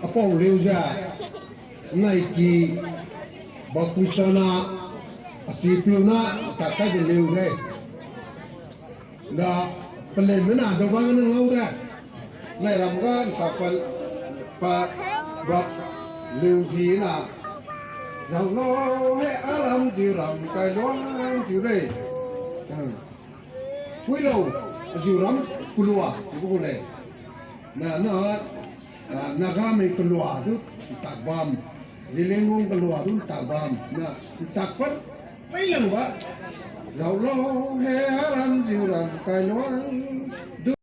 Apa leuja ngai ki bakusana asipuna takai leuja da pelen mana dobang ngau da nai ramgan kapal pa bak leuji na rau lo he alam ji ram kai loang ji re Chui lâu, dù lắm, kulua, itu boleh. Nagami keluar tu tak bam, lilengong keluar tu tak bam. Tak pun, bilang ba, jauh lo, he alam jiran kai loang.